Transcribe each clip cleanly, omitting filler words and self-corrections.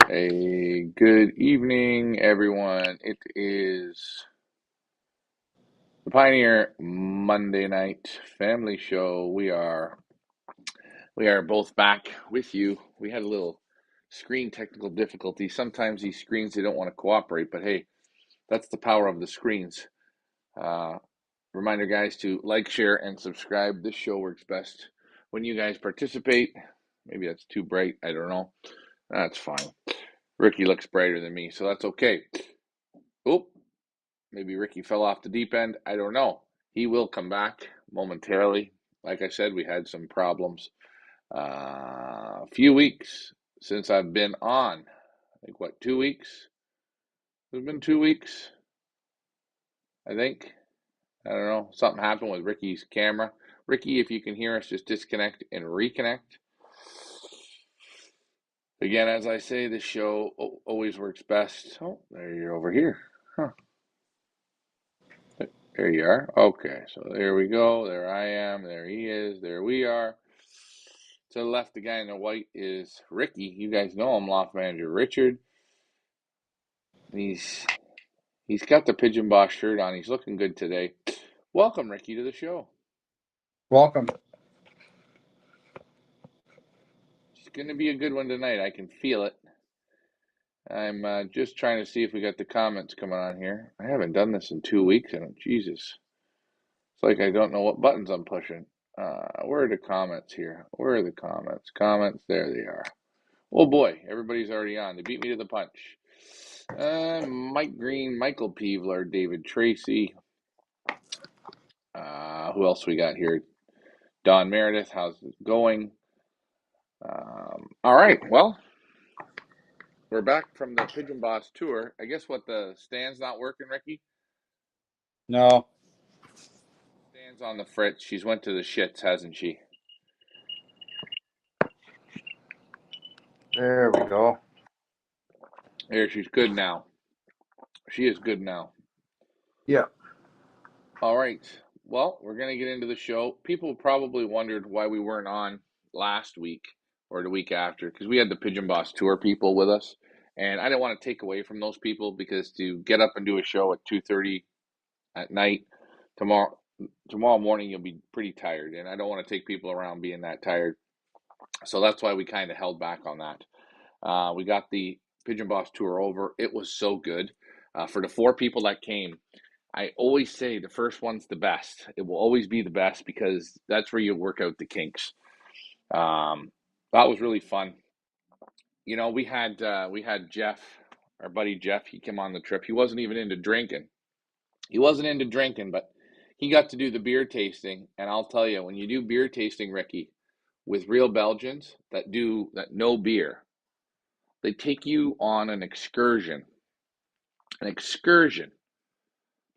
A good evening, everyone. It is the Pioneer Monday Night Family Show. We are both back with you. We had a little screen technical difficulty. Sometimes these screens they don't want to cooperate, but hey, that's the power of the screens. Uh, Reminder, guys, to like, share, and subscribe. This show works best when you guys participate. Maybe that's too bright. I don't know. That's fine. Ricky looks brighter than me, so that's okay. Oh, maybe Ricky fell off the deep end. I don't know. He will come back momentarily. Like I said, we had some problems. A few weeks since I've been on. I think, what, 2 weeks? It's been 2 weeks, I think. I don't know. Something happened with Ricky's camera. Ricky, if you can hear us, just disconnect and reconnect. Again, as I say, this show always works best. Oh, there you're over here. Huh. There you are. Okay, so there we go. There I am. There he is. There we are. To the left, the guy in the white is Ricky. You guys know him, Loft Manager Richard. He's got the Pigeon Boss shirt on. He's looking good today. Welcome, Ricky, to the show. Welcome. It's going to be a good one tonight. I can feel it. I'm just trying to see if we got the comments coming on here. I haven't done this in 2 weeks, and Jesus, it's like I don't know what buttons I'm pushing. Where are the comments here? Where are the comments? Comments, there they are. Oh boy, everybody's already on. They beat me to the punch. Mike Green, Michael Peevler, David Tracy. Who else we got here? Don Meredith, how's it going? All right, well, we're back from the Pigeon Boss tour. I guess what, the stand's not working, Ricky? No. Stand's on the fritz. She's went to the shits, hasn't she? There we go. There, she's good now. She is good now. Yeah. All right. Well, we're going to get into the show. People probably wondered why we weren't on last week or the week after because we had the Pigeon Boss Tour people with us. And I didn't want to take away from those people because to get up and do a show at 2:30 at night tomorrow morning you'll be pretty tired, and I don't want to take people around being that tired. So that's why we kind of held back on that. We got the Pigeon Boss Tour over. It was so good. For the 4 people that came, I always say the first one's the best. It will always be the best because that's where you work out the kinks. That was really fun. You know, we had Jeff, our buddy Jeff. He came on the trip. He wasn't even into drinking. But he got to do the beer tasting. And I'll tell you, when you do beer tasting, Ricky, with real Belgians that know beer, they take you on an excursion. An excursion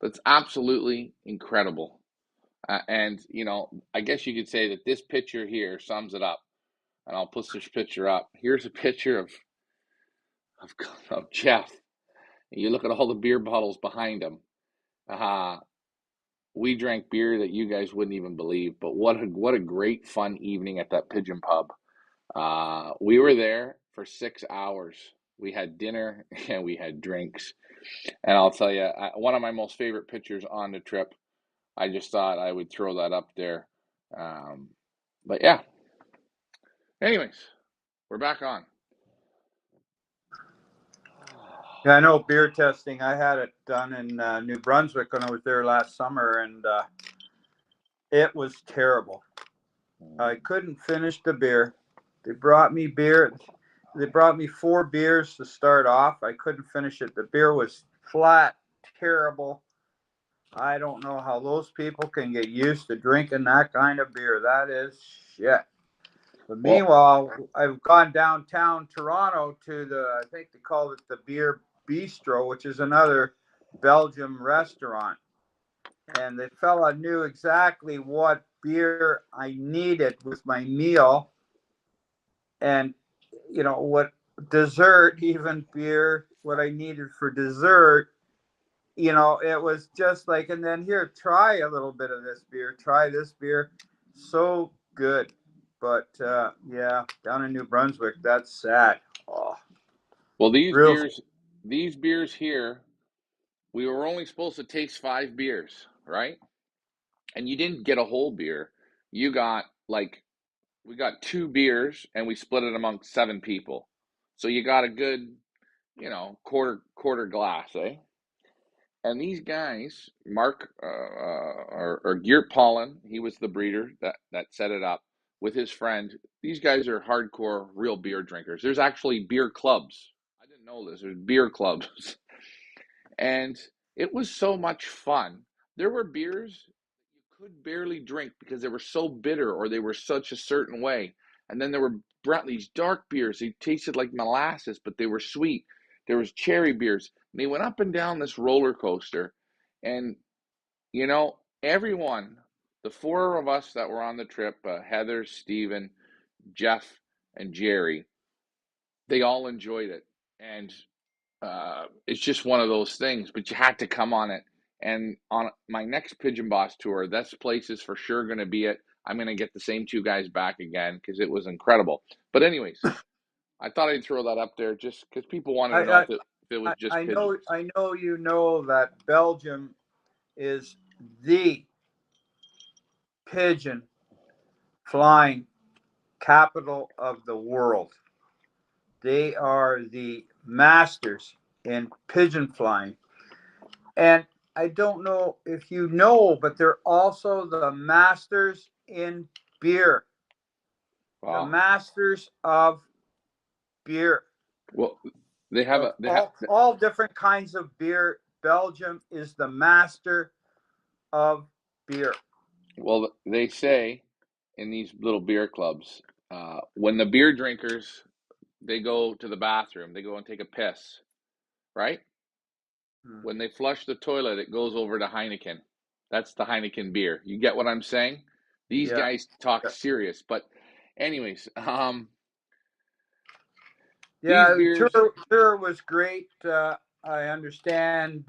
that's absolutely incredible. And, you know, I guess you could say that this picture here sums it up. And I'll put this picture up. Here's a picture of, of Jeff. You look at all the beer bottles behind him. We drank beer that you guys wouldn't even believe. But what a great fun evening at that Pigeon Pub. We were there for 6 hours. We had dinner and we had drinks. And I'll tell you, one of my most favorite pictures on the trip, I just thought I would throw that up there. But yeah. Anyways, we're back on. Yeah, I know beer testing. I had it done in New Brunswick when I was there last summer, and it was terrible. I couldn't finish the beer. They brought me beer. They brought me 4 beers to start off. I couldn't finish it. The beer was flat, terrible. I don't know how those people can get used to drinking that kind of beer. That is shit. But meanwhile, I've gone downtown Toronto to I think they call it the Beer Bistro, which is another Belgium restaurant. And the fella knew exactly what beer I needed with my meal. And, you know, what dessert, even beer, what I needed for dessert. You know, it was just like, and then here, try a little bit of this beer. Try this beer. So good. But yeah, down in New Brunswick, that's sad. Oh. Well, Real. these beers here, we were only supposed to taste 5 beers, right? And you didn't get a whole beer. You got like we got 2 beers and we split it among 7 people. So you got a good, quarter glass, eh? And these guys, Mark or Geert Pollen, he was the breeder that set it up with his friend. These guys are hardcore, real beer drinkers. There's actually beer clubs. I didn't know this. There's beer clubs, and it was so much fun. There were beers you could barely drink because they were so bitter or they were such a certain way. And then there were these dark beers. They tasted like molasses, but they were sweet. There was cherry beers. And they went up and down this roller coaster. And, everyone, the 4 of us that were on the trip, Heather, Steven, Jeff, and Jerry, they all enjoyed it. And it's just one of those things, but you had to come on it. And on my next Pigeon Boss tour, this place is for sure going to be it. I'm going to get the same 2 guys back again because it was incredible. But anyways, I thought I'd throw that up there just because people wanted to know I, if it was just I know pigeons. I know you know that Belgium is the pigeon flying capital of the world. They are the masters in pigeon flying. And I don't know if you know, but they're also the masters in beer, the Wow. masters of beer. Well, they have Of a they have all different kinds of beer, Belgium is the master of beer. well they say in these little beer clubs, when the beer drinkers they go to the bathroom, they go and take a piss, right? Hmm. When they flush the toilet, it goes over to Heineken. That's the Heineken beer. You get what I'm saying? These Yeah. guys talk Yeah. serious. But anyways, these Yeah, the beers, tour was great. I understand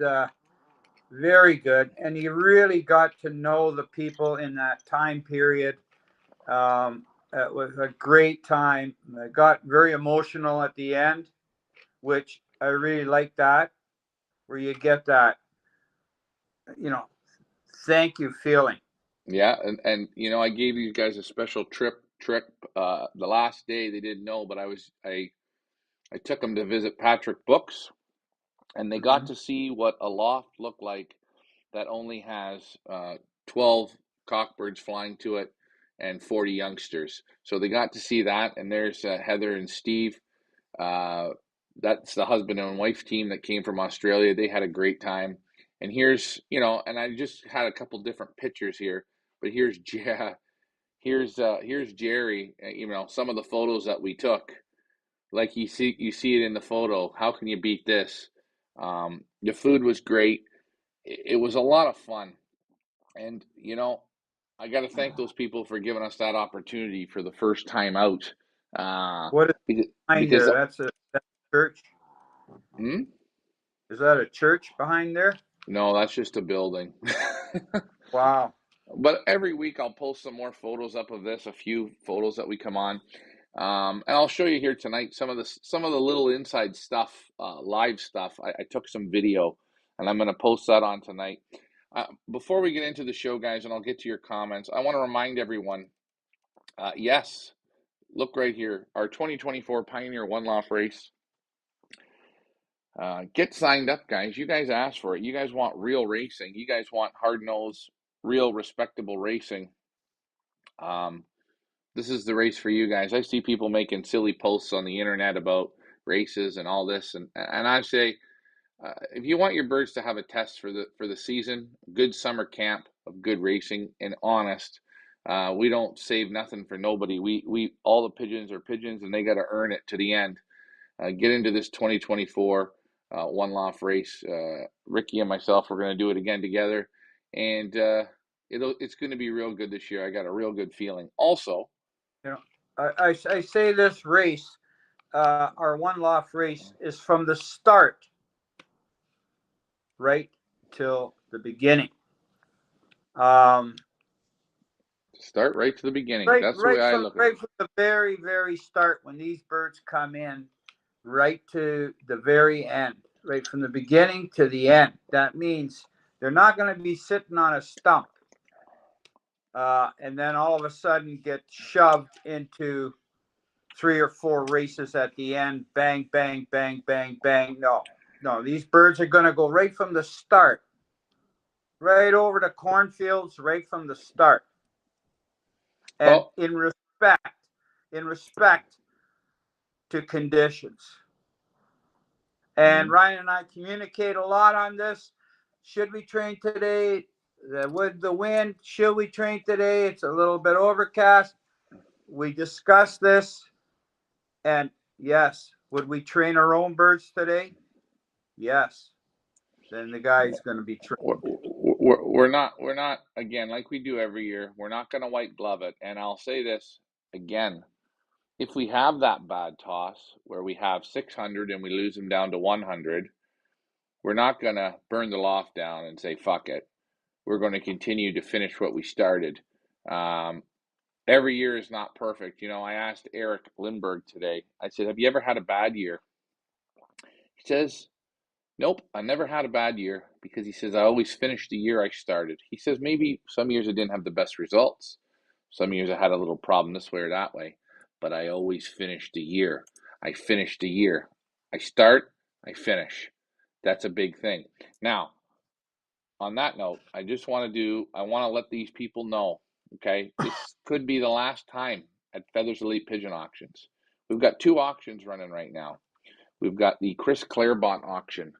very good, and you really got to know the people in that time period. It was a great time. I got very emotional at the end, which I really like that, where you get that, you know, thank you feeling. yeah, and I gave these guys a special trip. The last day they didn't know, but I took them to visit Patrick Books, and they got Mm-hmm. to see what a loft looked like that only has 12 cockbirds flying to it and 40 youngsters. So they got to see that, and there's Heather and Steve. Uh, that's the husband and wife team that came from Australia. They had a great time. And and I just had a couple different pictures here, but here's Jerry. Some of the photos that we took, like you see it in the photo. How can you beat this? The food was great. It was a lot of fun. And, I got to thank those people for giving us that opportunity for the first time out. Uh, What is because, behind because there? That's a church. hmm? Is that a church behind there? No, that's just a building. Wow. But every week I'll post some more photos up of this, a few photos that we come on. And I'll show you here tonight some of the little inside stuff, live stuff. I took some video, and I'm going to post that on tonight. Before we get into the show, guys, and I'll get to your comments, I want to remind everyone. Yes, look right here, our 2024 Pioneer one-loft race. Get signed up, guys. You guys asked for it. You guys want real racing. You guys want hard-nosed, real, respectable racing. Um, this is the race for you guys. I see people making silly posts on the internet about races and all this, and I say, if you want your birds to have a test for the season, good summer camp of good racing and honest. We don't save nothing for nobody. We all the pigeons are pigeons, and they got to earn it to the end. Get into this 2024 one loft race. Ricky and myself, we're going to do it again together, and it's going to be real good this year. I got a real good feeling. Also, You know, I say this race, our one loft race, is from the start right till the beginning. Um, start right to the beginning. That's the way I look at it. right from the very start when these birds come in. right to the very end, right from the beginning to the end. That means they're not going to be sitting on a stump and then all of a sudden get shoved into 3 or 4 races at the end. Bang, bang, bang, bang, bang. No, no, these birds are going to go right from the start, right over the cornfields, right from the start. And Well, in respect to conditions. And mm, Ryan and I communicate a lot on this. Should we train today? With the wind, should we train today? It's a little bit overcast. We discuss this. And yes, would we train our own birds today? Yes. Then the guy's going to be trained. we're not again like we do every year. We're not going to white glove it. And I'll say this again: if we have that bad toss where we have 600 and we lose them down to 100, we're not going to burn the loft down and say fuck it. We're going to continue to finish what we started. Um, every year is not perfect. You know, I asked Eric Lindbergh today. I said, "Have you ever had a bad year?" He says, "Nope, I never had a bad year because," he says, "I always finished the year I started." He says, "Maybe some years I didn't have the best results. Some years I had a little problem this way or that way, but I always finished the year. I finished the year. I start, I finish. That's a big thing." Now, on that note, I want to let these people know, okay, this could be the last time at Feathers Elite Pigeon Auctions. We've got 2 auctions running right now. We've got the Chris Clairbont auction.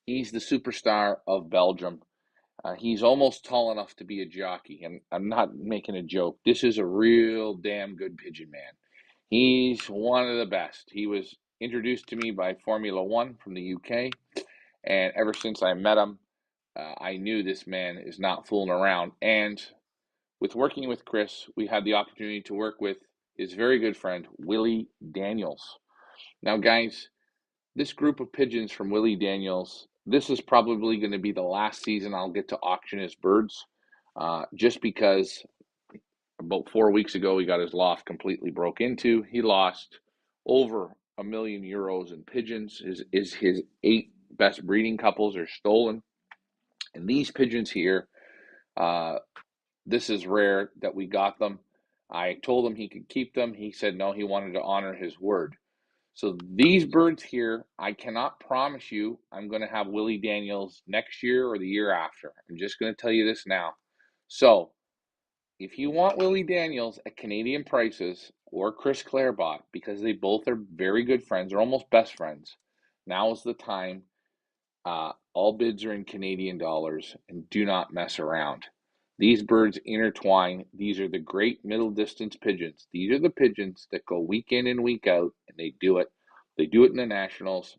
He's the superstar of Belgium. He's almost tall enough to be a jockey, and I'm not making a joke. This is a real damn good pigeon man. He's one of the best. He was introduced to me by Formula One from the UK, and ever since I met him, I knew this man is not fooling around. And with working with Chris, we had the opportunity to work with his very good friend, Willie Daniels. Now, guys, this group of pigeons from Willie Daniels, this is probably going to be the last season I'll get to auction his birds, just because about 4 weeks ago he got his loft completely broke into. He lost over €1 million in pigeons. His 8 best breeding couples are stolen, and these pigeons here, uh, this is rare that we got them. I told him he could keep them. He said no, he wanted to honor his word. So these birds here, I cannot promise you I'm going to have Willie Daniels next year or the year after. I'm just going to tell you this now. So if you want Willie Daniels at Canadian prices or Chris Clairbont, because they both are very good friends, they're almost best friends, now is the time. All bids are in Canadian dollars, and do not mess around. These birds intertwine. These are the great middle distance pigeons. These are the pigeons that go week in and week out, and they do it. They do it in the Nationals.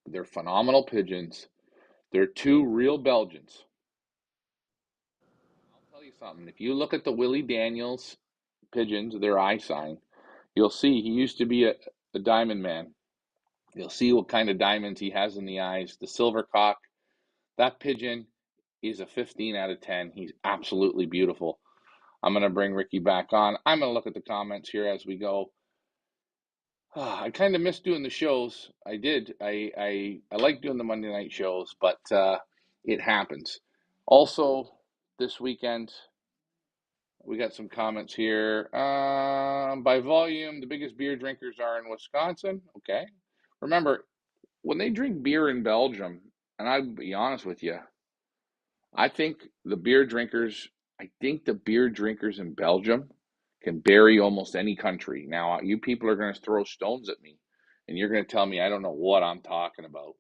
They're phenomenal pigeons. They're 2 real Belgians. I'll tell you something. If you look at the Willie Daniels pigeons, their eye sign, you'll see he used to be a diamond man. You'll see what kind of diamonds he has in the eyes. The silver cock. That pigeon is a 15 out of 10. He's absolutely beautiful. I'm going to bring Ricky back on. I'm going to look at the comments here as we go. I kind of miss doing the shows. I did. I like doing the Monday night shows, but it happens. Also, this weekend, we got some comments here. By volume, the biggest beer drinkers are in Wisconsin. Okay. Remember, when they drink beer in Belgium, and I'll be honest with you, I think I think the beer drinkers in Belgium can bury almost any country. Now, you people are going to throw stones at me, and you're going to tell me I don't know what I'm talking about.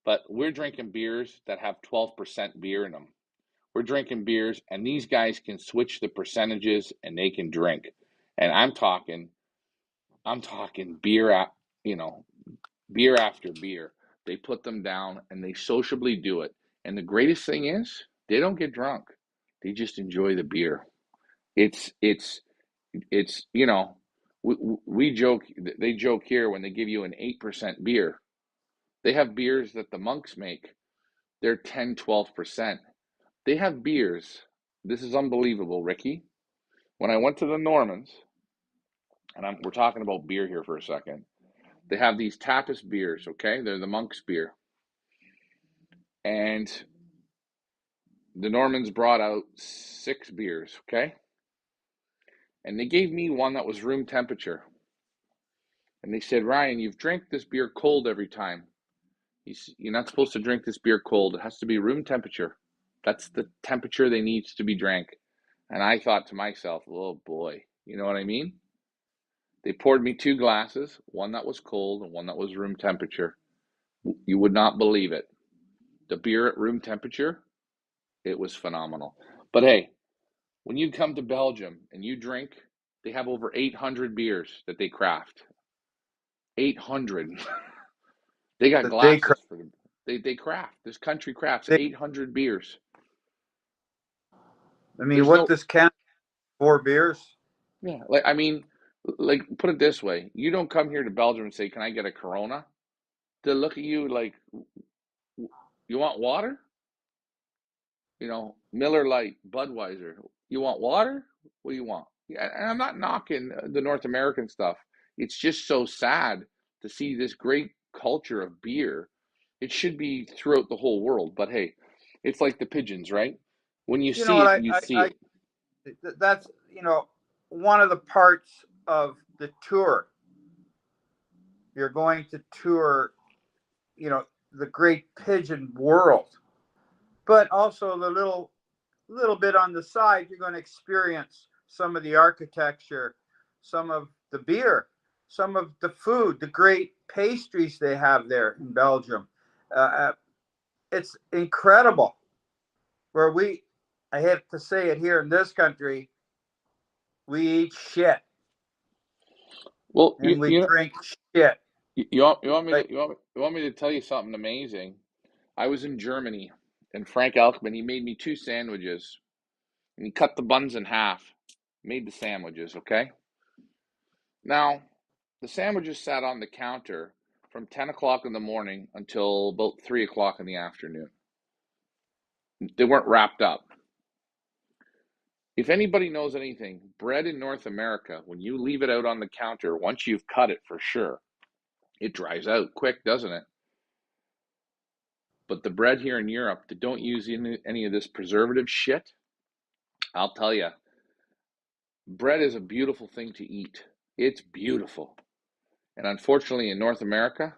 But we're drinking beers that have 12% beer in them. We're drinking beers, and these guys can switch the percentages, and they can drink. And I'm talking beer, you know, beer after beer. They put them down and they sociably do it. And the greatest thing is they don't get drunk. They just enjoy the beer. It's it's it's we joke, they joke here when they give you an 8% beer. They have beers that the monks make. They're 10, 12%. They have beers. This is unbelievable, Ricky. When I went to the Normans, and we're talking about beer here for a second. They have these tapas beers, okay? They're the monk's beer. And the Normans brought out 6 beers, okay? And they gave me one that was room temperature. And they said, Ryan, you've drank this beer cold every time. You're not supposed to drink this beer cold. It has to be room temperature. That's the temperature they need to be drank. And I thought to myself, oh boy, you know what I mean? They poured me 2 glasses, one that was cold and one that was room temperature. You would not believe it. The beer at room temperature, it was phenomenal. But hey, when you come to Belgium and you drink, they have over 800 beers that they craft. 800. They got That they glasses for them. They craft. This country crafts they 800 beers. I mean, There's what no, this can 4 beers? yeah, like I mean, like put it this way: you don't come here to Belgium and say, "Can I get a Corona?" They'll look at you like, "You want water?" Miller Lite, Budweiser. You want water? What do you want? Yeah, and I'm not knocking the North American stuff. It's just so sad to see this great culture of beer. It should be throughout the whole world, but hey, it's like the pigeons, right? When you You know see what? it, you see it. That's one of the parts of the tour. You're going to tour, the great pigeon world, but also the little bit on the side. You're going to experience some of the architecture, some of the beer, some of the food, the great pastries they have there in Belgium. Uh, it's incredible. Where I hate to say it here in this country, we eat shit Well, and we drink shit. Like, you want me to tell you something amazing? I was in Germany, and Frank Elkman, he made me 2 sandwiches, and he cut the buns in half, made the sandwiches, okay? Now, the sandwiches sat on the counter from 10 o'clock in the morning until about 3 o'clock in the afternoon. They weren't wrapped up. If anybody knows anything, bread in North America, when you leave it out on the counter, once you've cut it for sure, it dries out quick, doesn't it? But the bread here in Europe, they don't use any of this preservative shit. I'll tell you, bread is a beautiful thing to eat. It's beautiful. And unfortunately, in North America,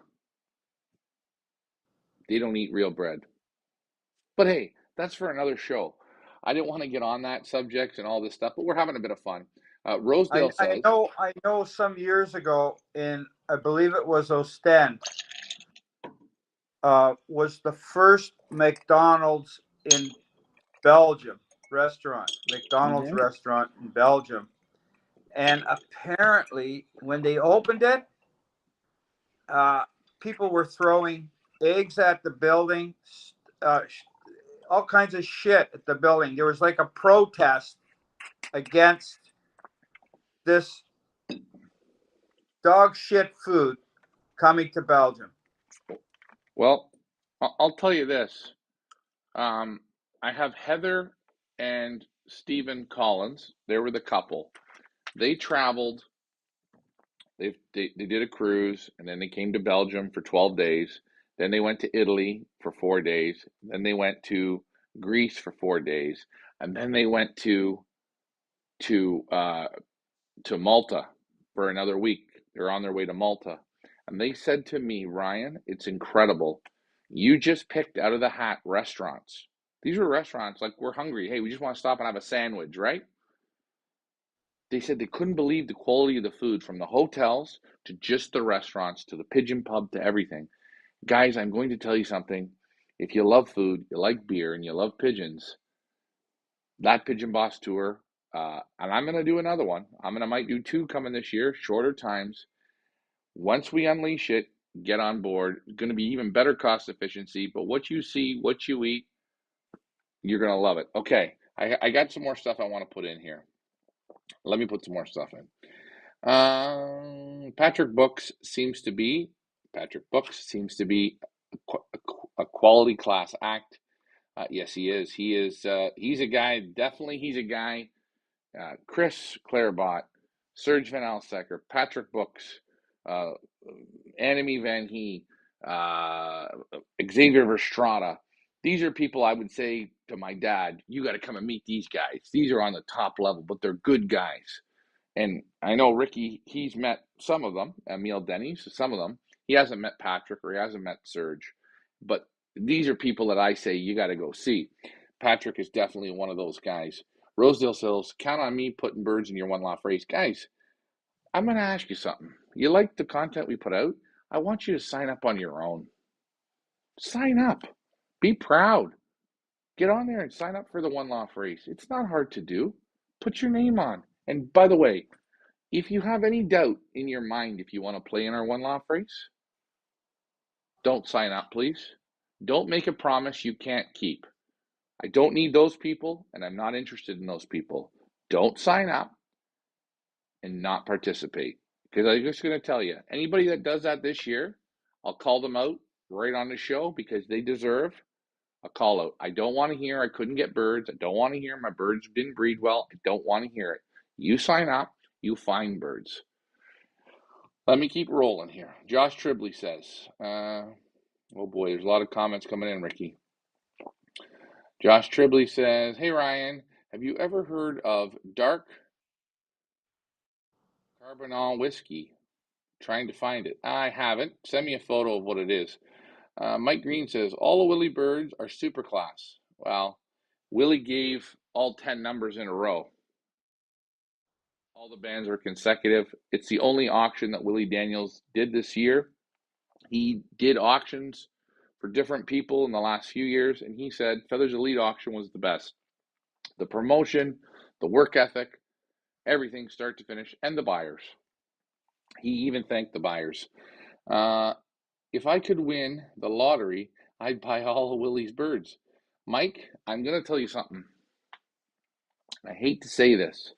they don't eat real bread. But hey, that's for another show. I didn't want to get on that subject and all this stuff, but we're having a bit of fun. I, Rosedale I says, know I know some years ago in, I believe it was Ostend, was the first McDonald's in Belgium McDonald's mm-hmm. restaurant in Belgium. And apparently, when they opened it, uh, people were throwing eggs at the building, uh, all kinds of shit at the building. There was like a protest against this dog shit food coming to Belgium. Well, I'll tell you this. I have Heather and Stephen Collins. They were the couple. They traveled. They did a cruise, and then they came to Belgium for 12 days. Then they went to Italy for 4 days. Then they went to Greece for 4 days, and then they went to uh, to Malta for another week. They're on their way to Malta, and they said to me, Ryan, it's incredible. You just picked out of the hat restaurants. These were restaurants like we're hungry. Hey, we just want to stop and have a sandwich, right? They said they couldn't believe the quality of the food from the hotels to just the restaurants to the Pigeon pub to everything. Guys, I'm going to tell you something. If you love food, you like beer, and you love pigeons, that Pigeon Boss tour, and I'm going to do another one. Might do 2 coming this year, shorter times. Once we unleash it, get on board. It's going to be even better cost efficiency. But what you see, what you eat, you're going to love it. Okay, I got some more stuff I want to put in here. Let me put some more stuff in. Patrick Books seems to be a quality class act. Yes, he is. He is. He's a guy. Definitely, he's a guy. Chris Clarebot, Serge Van Alsecker, Patrick Books. uh, Anime Van He, uh, Xavier Verstrada. These are people I would say to my dad, you got to come and meet these guys. These are on the top level, but they're good guys. And I know Ricky, he's met some of them, Emil Denny's, some of them. He hasn't met Patrick or he hasn't met Serge. But these are people that I say you got to go see. Patrick is definitely one of those guys. Rosedale Sills, count on me putting birds in your one-loft race. Guys, I'm going to ask you something. You like the content we put out? I want you to sign up on your own. Sign up. Be proud. Get on there and sign up for the one-loft race. It's not hard to do. Put your name on. And by the way, if you have any doubt in your mind if you want to play in our one-loft race, don't sign up, please. Don't make a promise you can't keep. I don't need those people, and I'm not interested in those people. Don't sign up and not participate. Because I'm just going to tell you, anybody that does that this year, I'll call them out right on the show because they deserve a call out. I don't want to hear I couldn't get birds. I don't want to hear my birds didn't breed well. I don't want to hear it. You sign up, you find birds. Let me keep rolling here. Josh Tribley says, oh boy, there's a lot of comments coming in, Ricky. Josh Tribley says, hey Ryan, have you ever heard of dark carbonal whiskey? Trying to find it. I haven't. Send me a photo of what it is. Mike Green says, all the Willie birds are super class. Well, Willie gave all 10 numbers in a row. All the bands were consecutive. It's the only auction that Willie Daniels did this year. He did auctions for different people in the last few years, and he said Feathers Elite auction was the best. The promotion, the work ethic, everything start to finish, and the buyers. He even thanked the buyers. If I could win the lottery, I'd buy all of Willie's birds. Mike, I'm going to tell you something. I hate to say this.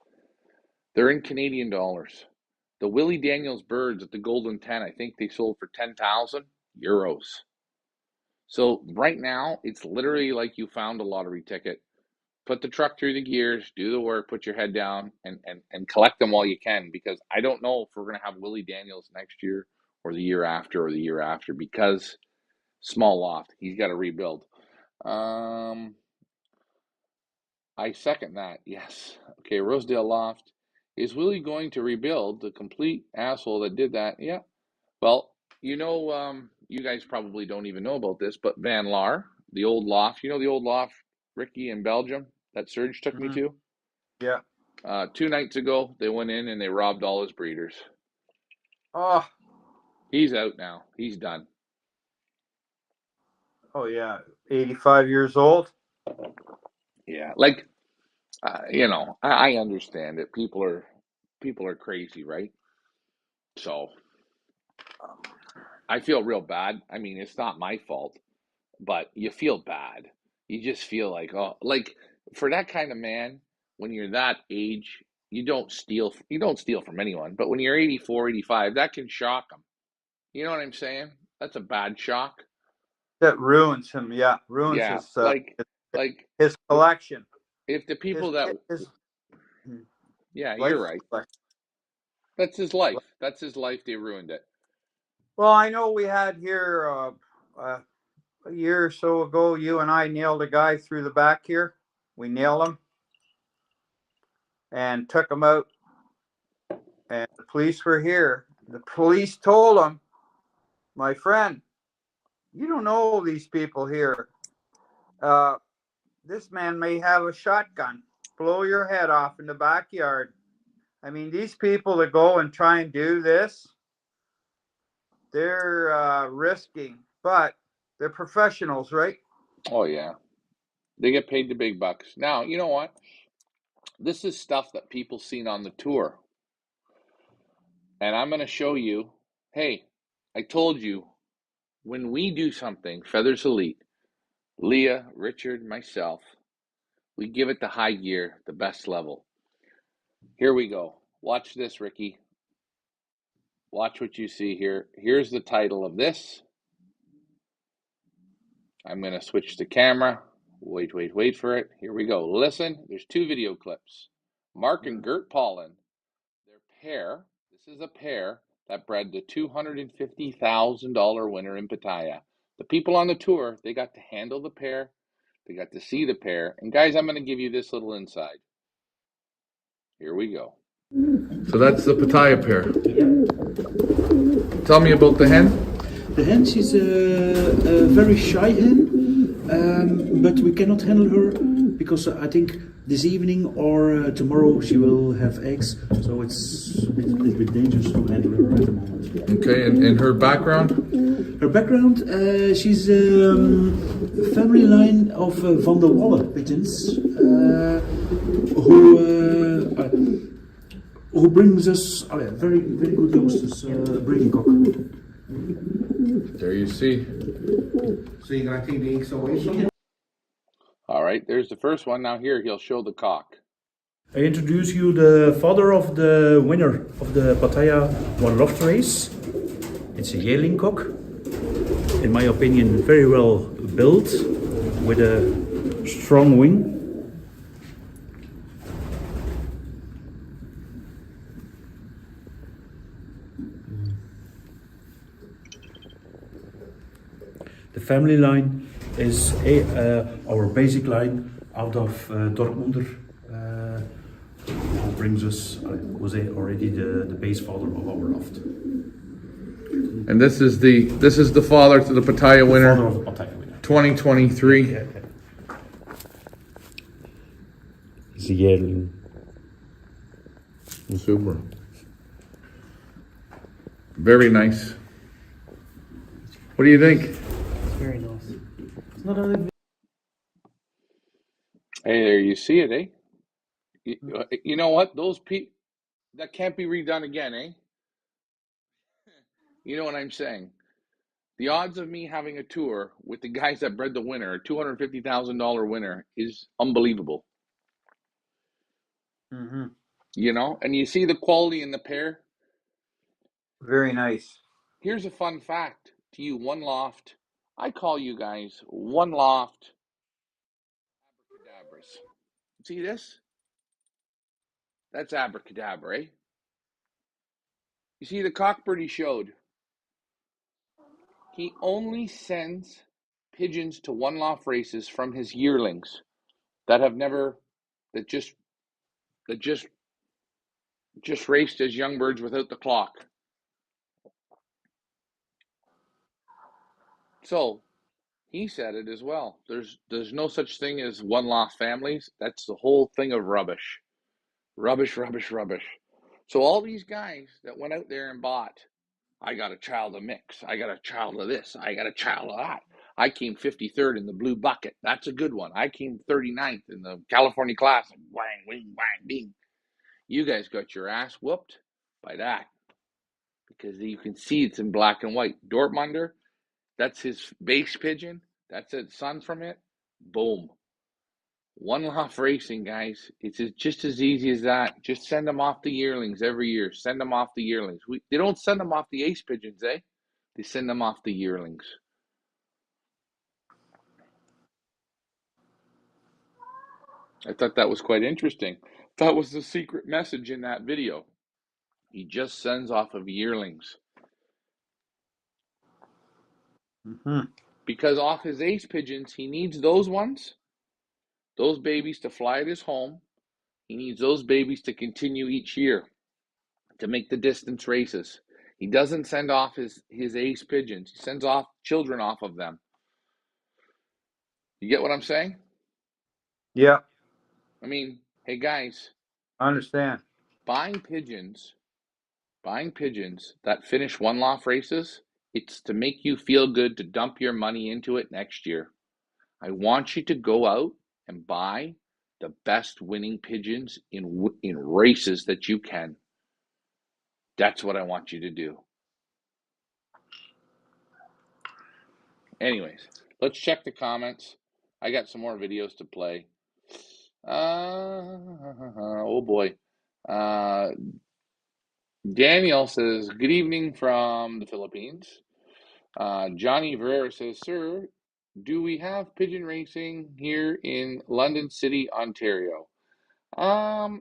They're in Canadian dollars. The Willie Daniels birds at the Golden 10, I think they sold for 10,000 euros. So right now, it's literally like you found a lottery ticket. Put the truck through the gears, do the work, put your head down, and collect them while you can. Because I don't know if we're going to have Willie Daniels next year or the year after or the year after because small loft. He's got to rebuild. I second that. Yes. Okay, Rosedale Loft. Is Willie going to rebuild? The complete asshole that did that. Yeah. Well, you guys probably don't even know about this, but Van Laar, the old loft, the old loft, Ricky in Belgium that Serge took me Mm-hmm. to? Yeah. 2 nights ago, they went in and they robbed all his breeders. Oh. He's out now. He's done. Oh yeah. 85 years old. Yeah. Like, I understand it. People are crazy, right? So I feel real bad. I mean, it's not my fault, but you feel bad. You just feel like, oh, like for that kind of man, when you're that age, you don't steal. You don't steal from anyone. But when you're 84, 85, that can shock them. You know what I'm saying? That's a bad shock. That ruins him. Yeah, ruins Yeah, his like his collection. if the His people that, his yeah, you're life right. collection. That's his life. That's his life. They ruined it. Well, I know we had here a year or so ago. You and I nailed a guy through the back here. We nailed him and took him out. And the police were here. The police told him, "My friend, you don't know these people here. Uh, this man may have a shotgun. Blow your head off in the backyard." I mean, these people that go and try and do this, they're risking, but they're professionals, right? Oh yeah, they get paid the big bucks. Now, you know what? This is stuff that people seen on the tour. And I'm going to show you, hey, I told you, when we do something, Feathers Elite, Leah, Richard, myself, we give it the high gear, the best level. Here we go. Watch this, Ricky. Watch what you see here. Here's the title of this. I'm going to switch the camera. Wait for it. Here we go. Listen, there's 2 video clips. Mark and Gert Pollen, their pair. This is a pair. that bred the $250,000 winner in Pattaya. The people on the tour, they got to handle the pair, they got to see the pair, and guys, I'm going to give you this little inside. Here we go. So that's the Pattaya pair. Tell me about the hen. The hen, she's a very shy hen, but we cannot handle her because I think this evening or tomorrow she will have eggs, so it's a little bit dangerous to handle her at the moment. Okay, and her background? Her background, she's a family line of Van der Walle pigeons, who brings us very good youngsters, breeding cock. There you see. So you're gonna take the eggs away? All right, there's the first one. Now here, he'll show the cock. I introduce you the father of the winner of the Pattaya one-loft race. It's a yearling cock. In my opinion, very well built, with a strong wing. The family line is our basic line out of Dortmunder, who brings us, was already the base father of our loft. And this is the father to the Pattaya winner, Father of the Pattaya winner. 2023. Yeah. He's a yearling. Super. Very nice. What do you think? Very nice. It's not only. Hey, there you see it, eh? You know what? Those that can't be redone again, eh? You know what I'm saying? The odds of me having a tour with the guys that bred the winner, a $250,000 winner, is unbelievable. Mm-hmm. You know, and you see the quality in the pair. Very nice. Here's a fun fact to you, one loft. I call you guys one loft abracadabras. See this? That's abracadabra, eh? You see the cockbird he showed. He only sends pigeons to one loft races from his yearlings that have never, that just raced as young birds without the clock. So he said it as well. There's no such thing as one loft families. That's the whole thing of rubbish. Rubbish, rubbish, rubbish. So all these guys that went out there and bought, I got a child of mix, I got a child of this, I got a child of that. I came 53rd in the blue bucket. That's a good one. I came 39th in the California Classic. Wang, wing, wang, ding. You guys got your ass whooped by that because you can see it's in black and white. Dortmunder, that's his base pigeon. That's a son from it. Boom. One loft racing, guys. It's just as easy as that. Just send them off the yearlings every year. Send them off the yearlings. They don't send them off the ace pigeons, eh? They send them off the yearlings. I thought that was quite interesting. That was the secret message in that video. He just sends off of yearlings. Mm-hmm. Because off his ace pigeons, he needs those ones, those babies to fly at his home. He needs those babies to continue each year to make the distance races. He doesn't send off his ace pigeons. He sends off children off of them. You get what I'm saying? Yeah, I mean, hey guys, I understand. buying pigeons that finish one loft races, it's to make you feel good to dump your money into it next year. I want you to go out and buy the best winning pigeons in races that you can. That's what I want you to do. Anyways, let's check the comments. I got some more videos to play. Oh boy. Uh, Daniel says, good evening from the Philippines. Johnny Verrera says, sir, do we have pigeon racing here in London City, Ontario?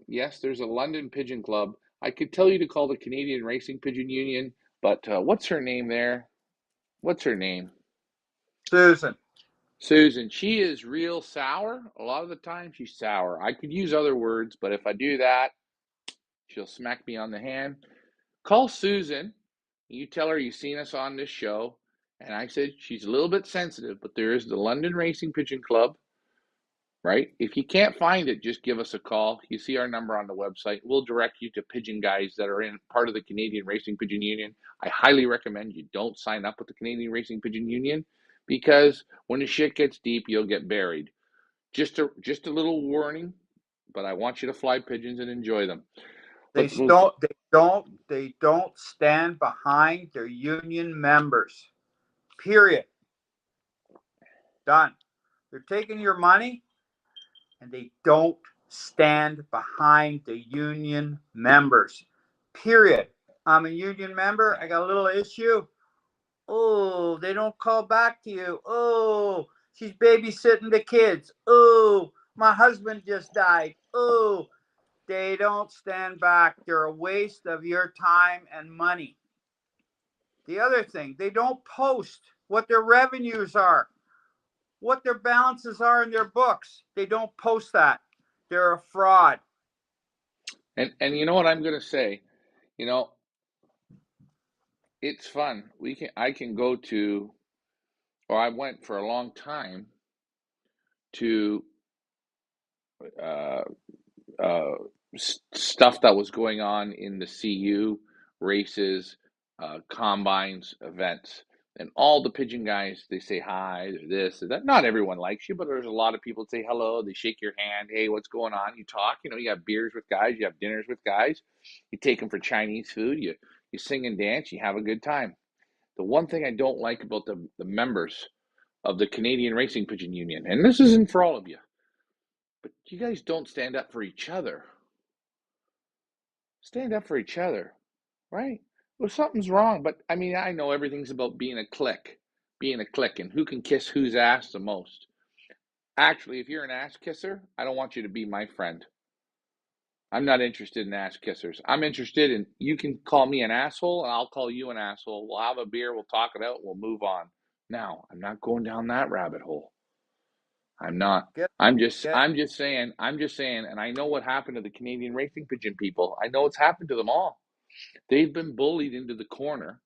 Yes, there's a London Pigeon Club. I could tell you to call the Canadian Racing Pigeon Union, but what's her name there? What's her name? Susan. Susan. She is real sour. A lot of the time she's sour. I could use other words, but if I do that, she'll smack me on the hand. Call Susan. You tell her you've seen us on this show. And I said she's a little bit sensitive, but there is the London Racing Pigeon Club, right? If you can't find it, just give us a call. You see our number on the website. We'll direct you to pigeon guys that are in part of the Canadian Racing Pigeon Union. I highly recommend you don't sign up with the Canadian Racing Pigeon Union, because when the shit gets deep, you'll get buried. Just a little warning, but I want you to fly pigeons and enjoy them. They don't stand behind their union members. Period. Done. They're taking your money, and they don't stand behind the union members. Period. I'm a union member. I got a little issue. Oh, they don't call back to you. Oh, she's babysitting the kids. Oh, my husband just died. Oh, they don't stand back. They're a waste of your time and money. The other thing, they don't post what their revenues are, what their balances are in their books. They don't post that. They're a fraud. And you know what I'm going to say? It's fun. I can go to, or I went for a long time to uh, uh, stuff that was going on in the CU races, combines, events. And all the pigeon guys, they say hi, they're this, they're that. Not everyone likes you, but there's a lot of people that say hello, they shake your hand, hey, what's going on? You talk, you have beers with guys, you have dinners with guys, you take them for Chinese food, you sing and dance, you have a good time. The one thing I don't like about the members of the Canadian Racing Pigeon Union, and this isn't for all of you, but you guys don't stand up for each other. Stand up for each other, right? Well, something's wrong, but I mean, I know everything's about being a clique, and who can kiss whose ass the most. Actually, if you're an ass kisser, I don't want you to be my friend. I'm not interested in ass kissers. I'm interested in, you can call me an asshole and I'll call you an asshole. We'll have a beer, we'll talk it out, we'll move on. Now, I'm not going down that rabbit hole. I'm not. Get, I'm just get, I'm just saying, and I know what happened to the Canadian Racing Pigeon people. I know it's happened to them all. They've been bullied into the corner.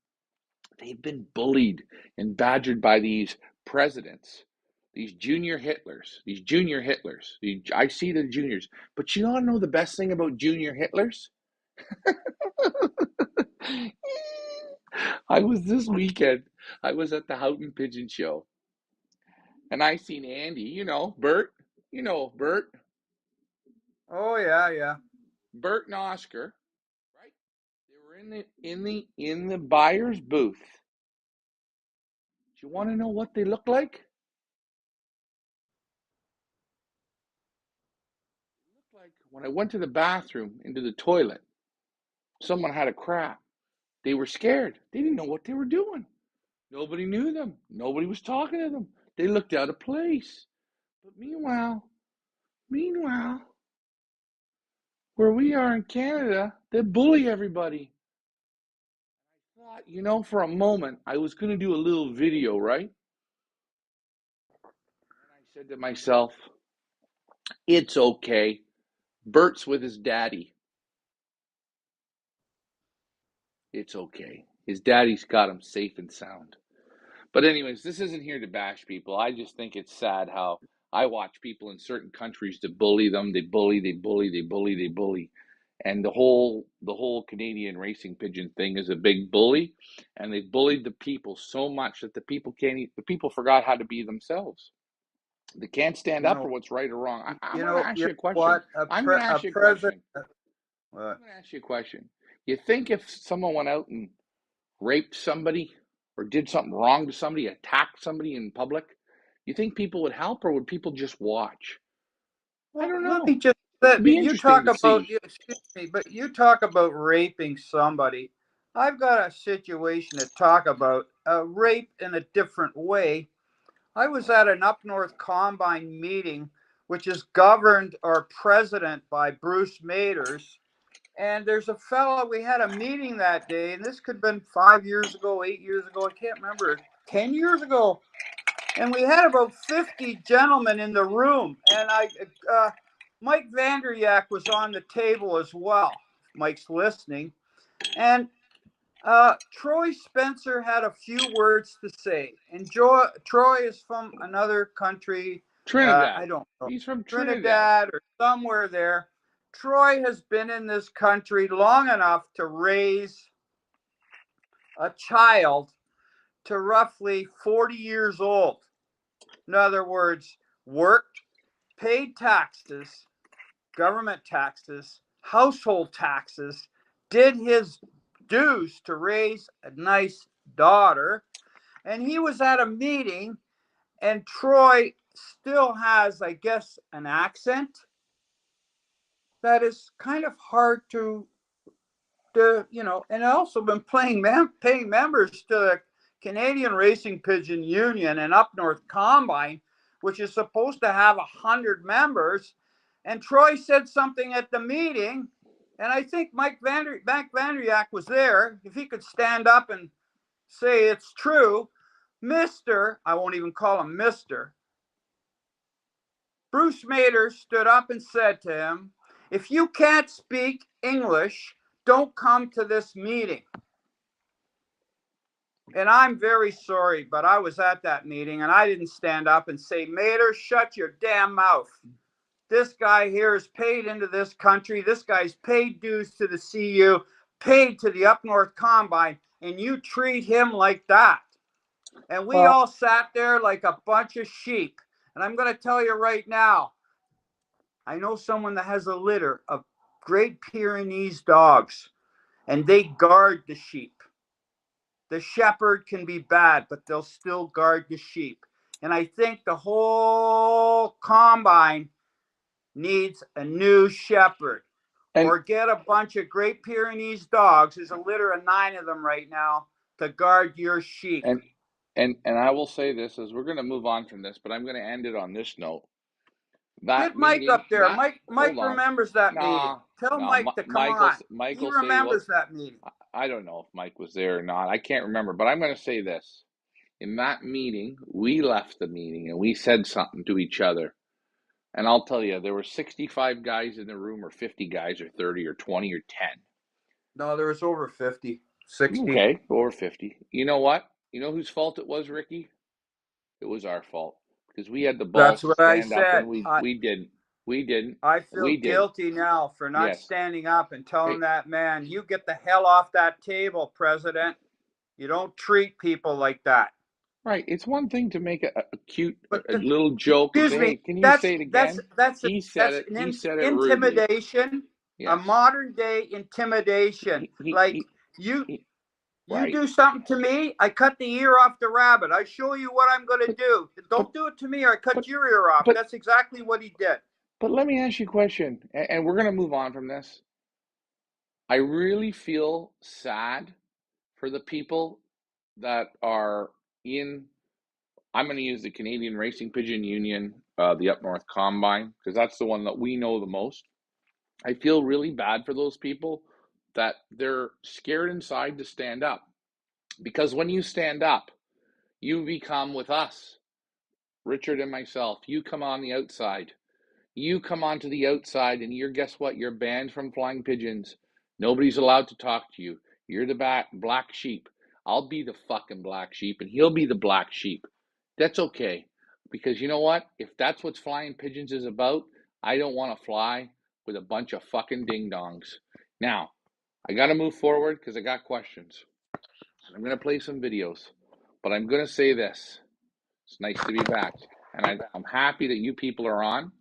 They've been bullied and badgered by these presidents, these junior Hitlers, I see the juniors. But you want to know the best thing about junior Hitlers? This weekend, I was at the Houghton Pigeon Show, and I seen Andy, Bert, Bert, oh, yeah. Bert and Oscar, right? They were in the buyer's booth. Do you want to know what they look like? They look like when I went to the bathroom, into the toilet, someone had a crap. They were scared. They didn't know what they were doing. Nobody knew them. Nobody was talking to them. They looked out of place. But meanwhile, where we are in Canada, they bully everybody. I thought, for a moment, I was going to do a little video, right? And I said to myself, it's okay. Bert's with his daddy. It's okay. His daddy's got him safe and sound. But anyways, this isn't here to bash people. I just think it's sad how I watch people in certain countries that bully them. They bully. And the whole Canadian racing pigeon thing is a big bully, and they bullied the people so much that the people forgot how to be themselves. They can't stand up for what's right or wrong. I'm going to ask you a question. I'm going to ask you a question. You think if someone went out and raped somebody or did something wrong to somebody, attacked somebody in public, you think people would help, or would people just watch? I don't know. You talk about raping somebody. I've got a situation to talk about rape in a different way. I was at an up north combine meeting, which is governed or president by Bruce Maders, And there's a fella, we had a meeting that day, and this could have been 5 years ago, 8 years ago, I can't remember, 10 years ago. And we had about 50 gentlemen in the room. And Mike Vanderyak was on the table as well. Mike's listening. And Troy Spencer had a few words to say. And Troy is from another country. Trinidad. I don't know. He's from Trinidad or somewhere there. Troy has been in this country long enough to raise a child to roughly 40 years old. In other words, worked, paid taxes, government taxes, household taxes, did his dues to raise a nice daughter. And he was at a meeting, and Troy still has, I guess, an accent that is kind of hard to and also been paying members to the Canadian Racing Pigeon Union and Up North Combine, which is supposed to have 100 members. And Troy said something at the meeting, and I think Mike Vanderyak was there. If he could stand up and say it's true, I won't even call him Mr. Bruce Mader stood up and said to him, if you can't speak English, don't come to this meeting. And I'm very sorry, but I was at that meeting and I didn't stand up and say, Mater, shut your damn mouth. This guy here is paid into this country. This guy's paid dues to the CU, paid to the Up North Combine, and you treat him like that. And we all sat there like a bunch of sheep. And I'm going to tell you right now, I know someone that has a litter of Great Pyrenees dogs, and they guard the sheep. The shepherd can be bad, but they'll still guard the sheep. And I think the whole combine needs a new shepherd. Or get a bunch of Great Pyrenees dogs. There's a litter of 9 of them right now to guard your sheep. And I will say this as we're going to move on from this, but I'm going to end it on this note. Get Mike up there. Mike remembers that meeting. Tell Mike to come on. He remembers that meeting. I don't know if Mike was there or not. I can't remember, but I'm going to say this. In that meeting, we left the meeting and we said something to each other. And I'll tell you, there were 65 guys in the room, or 50 guys, or 30, or 20, or 10. No, there was over 50, 60. Okay, over 50. You know what? You know whose fault it was, Ricky? It was our fault. Because we had the balls to stand up and we didn't. We didn't. I feel guilty now for not standing up and telling that man, you get the hell off that table, President. You don't treat people like that. Right. It's one thing to make a cute little joke. Excuse me. Can you say it again? He said it intimidation. Yes. A modern day intimidation. You do something to me, I cut the ear off the rabbit. I show you what I'm going to do. Don't do it to me or I cut your ear off. That's exactly what he did. But let me ask you a question, and we're going to move on from this. I really feel sad for the people that are I'm going to use the Canadian Racing Pigeon Union, the Up North Combine, because that's the one that we know the most. I feel really bad for those people that they're scared inside to stand up. Because when you stand up, you become with us, Richard and myself, you come on the outside. You come onto the outside and guess what? You're banned from flying pigeons. Nobody's allowed to talk to you. You're the black sheep. I'll be the fucking black sheep and he'll be the black sheep. That's okay. Because you know what? If that's what flying pigeons is about, I don't want to fly with a bunch of fucking ding-dongs. Now, I got to move forward because I got questions. I'm going to play some videos. But I'm going to say this. It's nice to be back. And I'm happy that you people are on.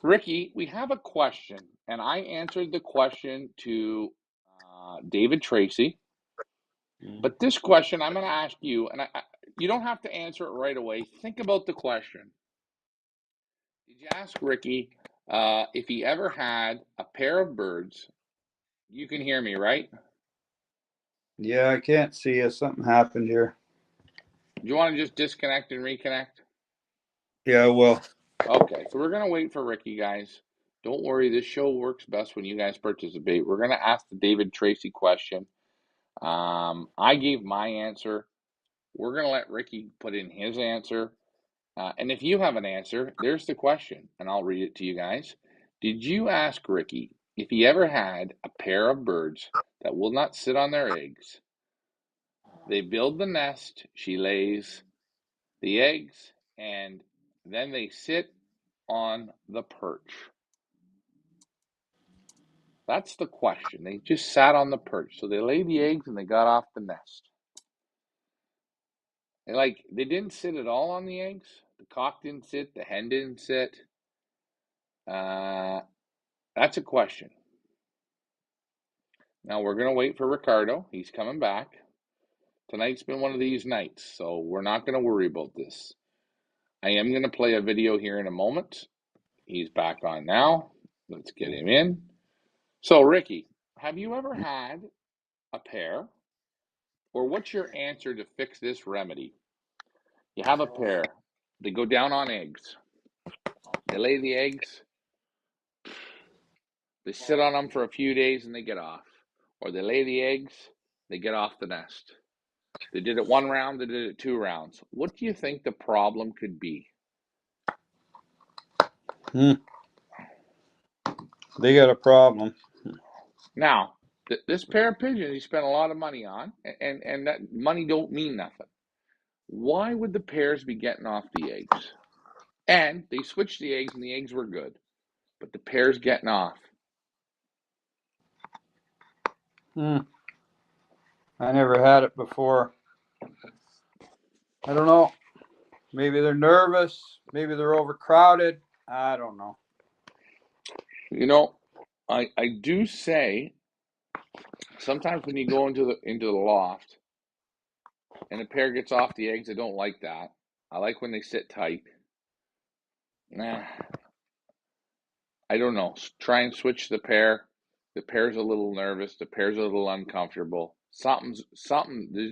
Ricky, we have a question, and I answered the question to David Tracy. But this question I'm going to ask you, and you don't have to answer it right away. Think about the question. Did you ask Ricky if he ever had a pair of birds? You can hear me, right? Yeah, I can't see you. Something happened here. Do you want to just disconnect and reconnect? Yeah, well. Okay, so we're going to wait for Ricky, guys. Don't worry, this show works best when you guys participate. We're going to ask the David Tracy question. I gave my answer. We're going to let Ricky put in his answer. And if you have an answer, there's the question, and I'll read it to you guys. Did you ask Ricky if he ever had a pair of birds that will not sit on their eggs? They build the nest, she lays the eggs, and then they sit on the perch. That's the question. They just sat on the perch. So they laid the eggs and they got off the nest. And they didn't sit at all on the eggs. The cock didn't sit. The hen didn't sit. That's a question. Now we're going to wait for Ricardo. He's coming back. Tonight's been one of these nights, so we're not going to worry about this. I am going to play a video here in a moment. He's back on now. Let's get him in. So, Ricky, have you ever had a pair? Or what's your answer to fix this remedy? You have a pair. They go down on eggs. They lay the eggs. They sit on them for a few days and they get off. Or they lay the eggs. They get off the nest. They did it one round. They did it 2 rounds. What do you think the problem could be? They got a problem. Now, this pair of pigeons you spent a lot of money on, and that money don't mean nothing. Why would the pairs be getting off the eggs? And they switched the eggs, and the eggs were good. But the pairs getting off. I never had it before. I don't know. Maybe they're nervous. Maybe they're overcrowded. I don't know. You know, I do say sometimes when you go into the loft and a pair gets off the eggs, I don't like that. I like when they sit tight. Nah, I don't know. Try and switch the pair. The pair's a little nervous. The pair's a little uncomfortable. Something.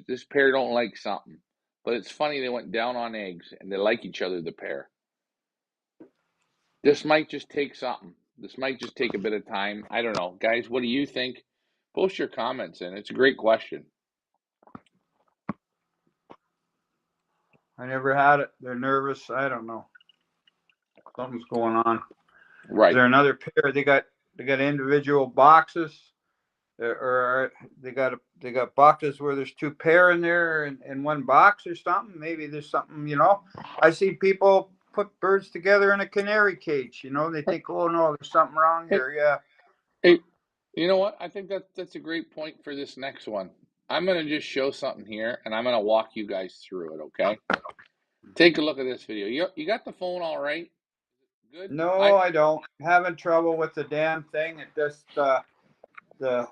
This pair don't like something. But it's funny they went down on eggs and they like each other, the pair. This might just take something. This might just take a bit of time. I don't know. Guys, what do you think? Post your comments in. It's a great question. I never had it. They're nervous. I don't know. Something's going on. Right. Is there another pair? They got individual boxes, or they got boxes where there's 2 pair in there in one box or something. Maybe there's something. I see people put birds together in a canary cage. They think, oh no, there's something wrong here. Yeah. Hey, you know what? I think that's a great point for this next one. I'm going to just show something here, and I'm going to walk you guys through it, okay? Take a look at this video. You got the phone all right? Good? No, I don't. Having trouble with the damn thing. It just the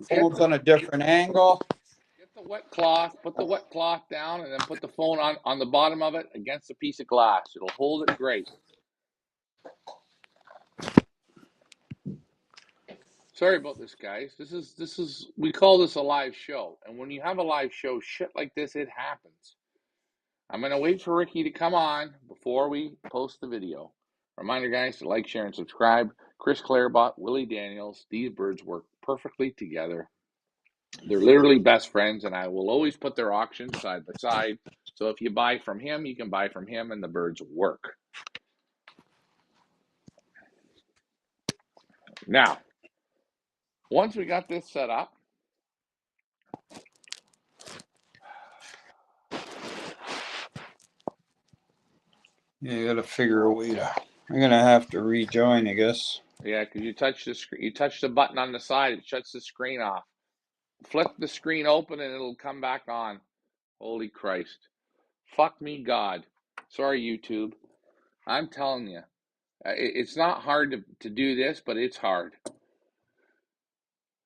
phone's on a different angle. Get the wet cloth, put the wet cloth down, and then put the phone on the bottom of it against a piece of glass. It'll hold it great. Sorry about this, guys. This is we call this a live show. And when you have a live show, shit like this, it happens. I'm going to wait for Ricky to come on before we post the video. Reminder, guys, to like, share, and subscribe. Chris Clarebot, Willie Daniels, these birds work perfectly together. They're literally best friends, and I will always put their auctions side by side. So if you buy from him, you can buy from him, and the birds work. Now, once we got this set up, Yeah, you got to figure a way to. I'm gonna have to rejoin, I guess. yeah, because you touch the screen, you touch the button on the side, it shuts the screen off. Flip the screen open, and it'll come back on. Holy Christ! Fuck me, God. Sorry, YouTube. I'm telling you, it's not hard to do this, but it's hard.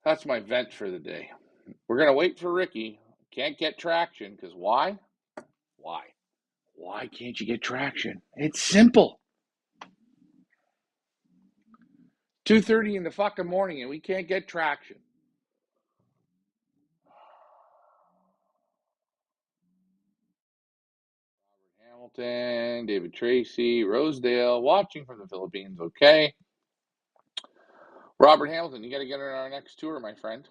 That's my vent for the day. We're gonna wait for Ricky. Can't get traction because why? Why? Why can't you get traction? It's simple. 2:30 in the fucking morning and we can't get traction. Robert Hamilton, David Tracy, Rosedale, watching from the Philippines. Okay. Robert Hamilton, you got to get on our next tour, my friend.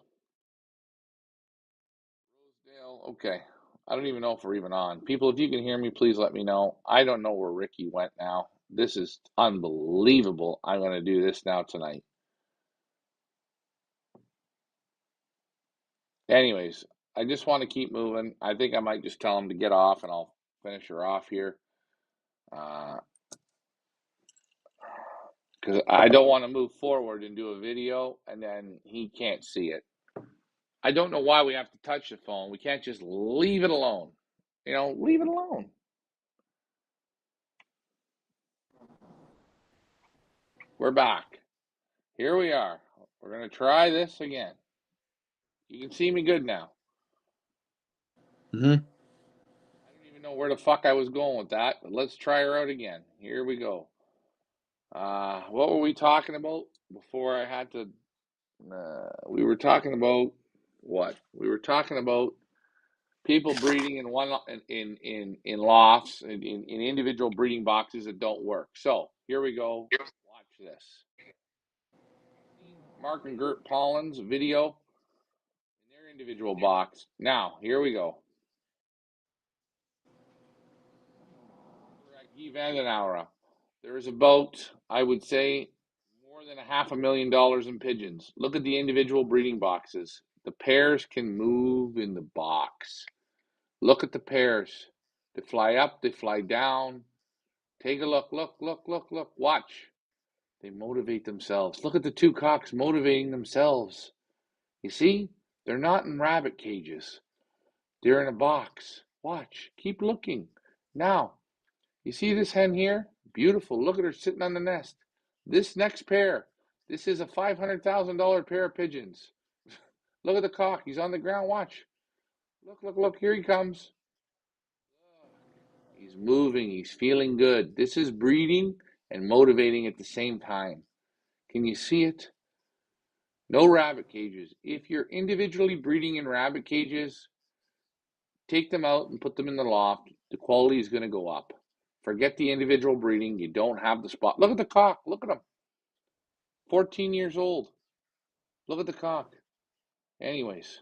Rosedale, okay. I don't even know if we're even on. People, if you can hear me, please let me know. I don't know where Ricky went now. This is unbelievable. I'm going to do this now tonight. Anyways, I just want to keep moving. I think I might just tell him to get off and I'll finish her off here. Because I don't want to move forward and do a video and then he can't see it. I don't know why we have to touch the phone. We can't just leave it alone. You know, leave it alone. We're back. Here we are. We're going to try this again. You can see me good now. Mm-hmm. I don't even know where the fuck I was going with that, but let's try her out again. Here we go. What were we talking about before I had to? We were talking about what? We were talking about people breeding in in lofts in individual breeding boxes that don't work. So here we go. Watch this. Mark and Gert Pollen's video in their individual box. Now here we go. We're at Guy Vandenauer. There's about, I would say, more than $500,000 in pigeons. Look at the individual breeding boxes. The pairs can move in the box. Look at the pairs. They fly up, they fly down. Take a look, look, look, look, look. Watch. They motivate themselves. Look at the two cocks motivating themselves. You see? They're not in rabbit cages. They're in a box. Watch. Keep looking. Now, you see this hen here? Beautiful. Look at her sitting on the nest. This next pair, this is a $500,000 pair of pigeons. Look at the cock. He's on the ground. Watch. Look, look, look. Here he comes. He's moving. He's feeling good. This is breeding and motivating at the same time. Can you see it? No rabbit cages. If you're individually breeding in rabbit cages, take them out and put them in the loft. The quality is going to go up. Forget the individual breeding. You don't have the spot. Look at the cock. Look at him. 14 years old. Look at the cock. Anyways.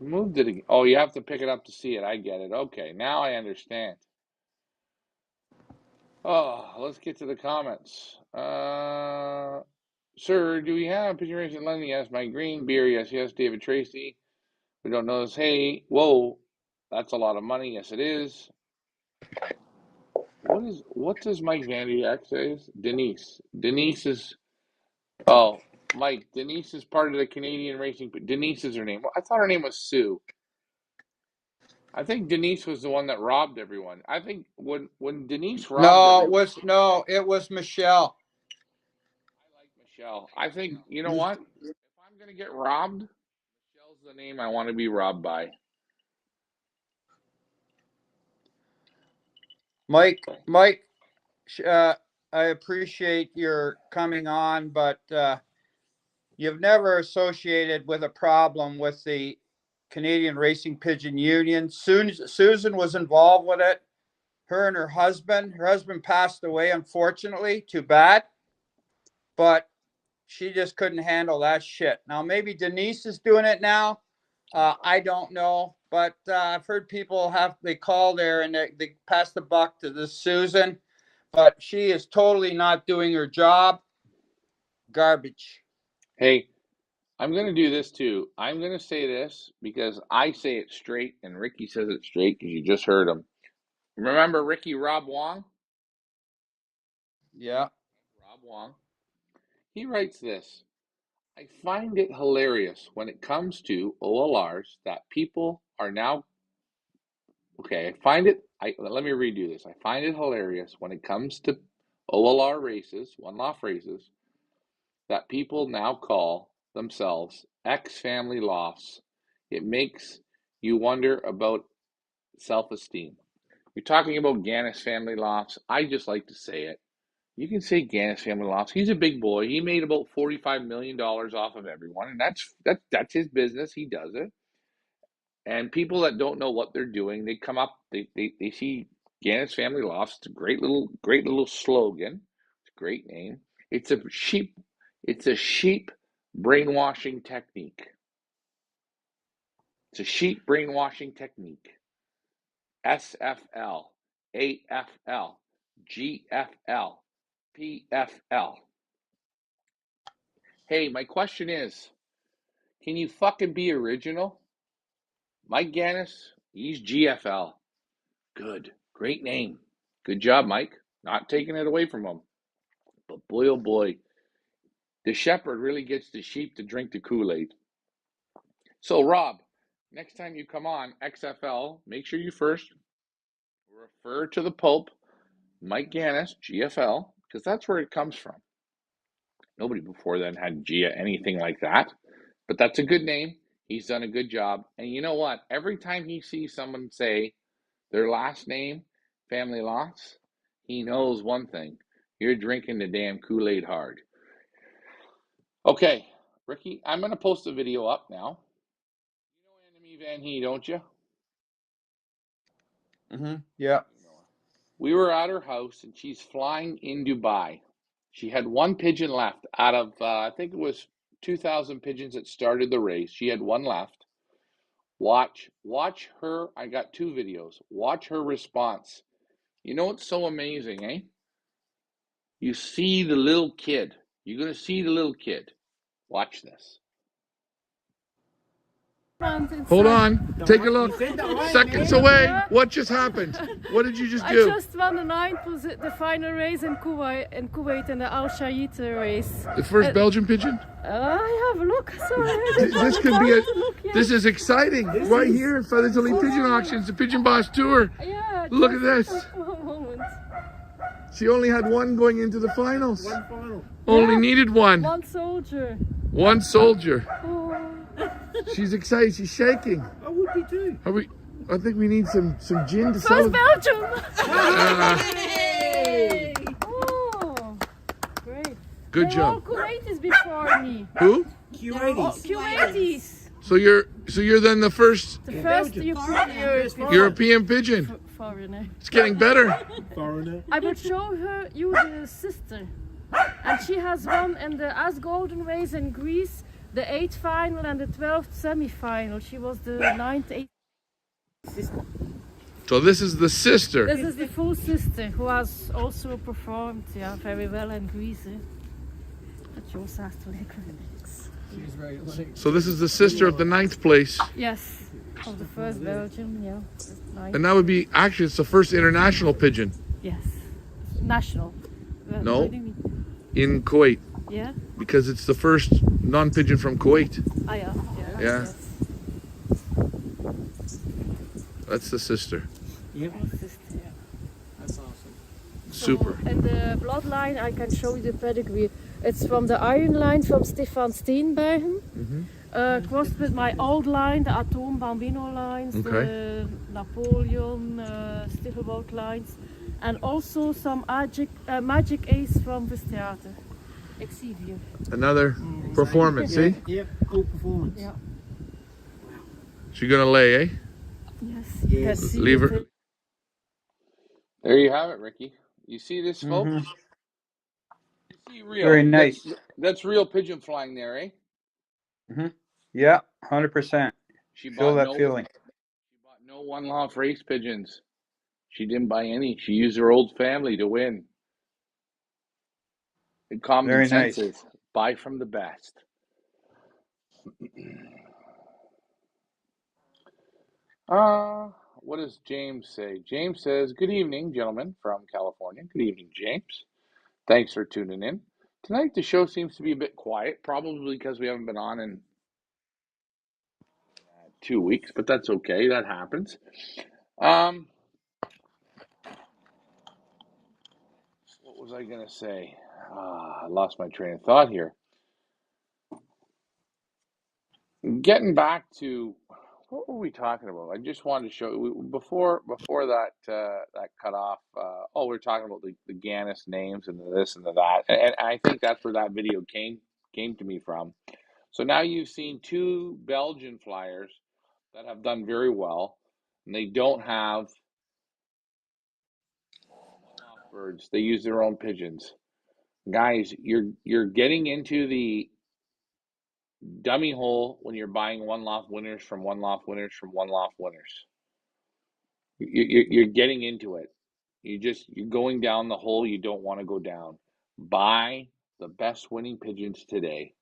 Moved it again. Oh, you have to pick it up to see it. I get it. Okay, now I understand. Oh, let's get to the comments. Sir, do we have pigeon racing in London? Yes. My green beer? Yes, yes. David Tracy. We don't know this. Hey, whoa, that's a lot of money. Yes, it is. What does Mike Vandy X say? Denise. Denise is Mike. Denise is part of the Canadian racing. Denise is her name. I thought her name was Sue. I think Denise was the one that robbed everyone. I think when Denise robbed everyone. It was Michelle. I like Michelle. I think you know what? If I'm gonna get robbed, Michelle's the name I want to be robbed by. Mike, I appreciate your coming on, but you've never associated with a problem with the Canadian Racing Pigeon Union. Susan was involved with it. Her and her husband. Her husband passed away, unfortunately. Too bad. But she just couldn't handle that shit. Now, maybe Denise is doing it now. I don't know. But I've heard people they call there and they pass the buck to this Susan. But she is totally not doing her job. Garbage. Hey, I'm gonna do this too. I'm gonna say this because I say it straight and Ricky says it straight because you just heard him. Remember Ricky Rob Wong? Yeah. Rob Wong. He writes this. I find it hilarious when it comes to OLRs that people are now okay. Let me redo this. I find it hilarious when it comes to OLR races, one-loft races, that people now call themselves X-family lofts. It makes you wonder about self-esteem. You're talking about Gannis family lofts. I just like to say it. You can say Gannis family lofts. He's a big boy. He made about $45 million off of everyone, and that's his business. He does it. And people that don't know what they're doing, they come up, they see Gannet's Family Lofts. It's a great little slogan. It's a great name. It's a sheep brainwashing technique. It's a sheep brainwashing technique. SFL, AFL, GFL, PFL. Hey, my question is, can you fucking be original? Mike Gannis, he's GFL. Good. Great name. Good job, Mike. Not taking it away from him. But boy, oh boy, the shepherd really gets the sheep to drink the Kool-Aid. So, Rob, next time you come on XFL, make sure you first refer to the Pope, Mike Gannis, GFL, because that's where it comes from. Nobody before then had Gia anything like that. But that's a good name. He's done a good job. And you know what? Every time he sees someone say their last name, Family Lots, he knows one thing. You're drinking the damn Kool-Aid hard. Okay, Ricky, I'm going to post a video up now. You know Annemie Van He, don't you? Yeah. We were at her house, and she's flying in Dubai. She had one pigeon left out of, I think it was 2,000 pigeons that started the race. She had one left. Watch her. I got two videos. Watch her response. You know what's so amazing, eh? You see the little kid. You're going to see the little kid. Watch this. Hold on. Take a look. Seconds away. What just happened? What did you just do? I just won the final race in Kuwait in the Al Shayit race. The first Belgian pigeon? I have a look. Sorry. This could be This is exciting. Right here in Feathers Elite Pigeon Auctions, the Pigeon Boss Tour. Yeah. Look at this. One moment. She only had one going into the finals. One final. Only needed one. One soldier. One soldier. Oh. She's excited. She's shaking. I would be too. I think we need some gin to First celebrate. Belgium. Hey! Oh, great. Good They job. all Kuwaitis before me. Who? Kuwaitis. So you're then the first The first European pigeon. foreigner. It's getting better. Foreigner. I will show you the sister. And she has won in the As Golden Race in Greece, the 8th final and the 12th semi-final. She was the 9th, 8th. So this is the sister. This is the full sister who has also performed very well in Greece. But she also has to like relax. She's very like. So this is the sister of the 9th place. Yes, of the first Belgium, ninth. And that would be, actually, it's the first international pigeon Yes, national. No. What do you mean? in Kuwait, Yeah? because it's the first non-pigeon from Kuwait. Ah, yeah. Yeah. Yes. That's the sister. Yep. Sister, yeah. That's awesome. Super. So, and the bloodline, I can show you the pedigree. It's from the iron line from Stefan Steenbergen. Crossed with my old line, the Atom Bambino lines, the Napoleon, Stichelboat lines, and also some magic ace from this theater. Exhibit. Another performance, see? Yep. Cool performance. Yeah. She's gonna lay, eh? Yes. Yes. Leave her. There you have it, Ricky. You see this, folks? You see real. Very nice. That's real pigeon flying there, eh? Yeah, 100%. She Feel bought that feeling. She bought no one-loft race pigeons. She didn't buy any. She used her old family to win. And common Very sense nice. is buy from the best. What does James say? James says, "Good evening, gentlemen from California." Good evening, James. Thanks for tuning in. Tonight the show seems to be a bit quiet, probably because we haven't been on in 2 weeks, but that's okay. That happens. What was I gonna say? I lost my train of thought here. Getting back to what were we talking about? I just wanted to show before that that cut off. We're talking about the Gannis names and the this and the that, and I think that's where that video came to me from. So now you've seen two Belgian flyers that have done very well, and they don't have birds. They use their own pigeons. Guys, you're getting into the dummy hole when you're buying one loft winners from one loft winners from one loft winners. You're getting into it. You're going down the hole you don't want to go down. Buy the best winning pigeons today.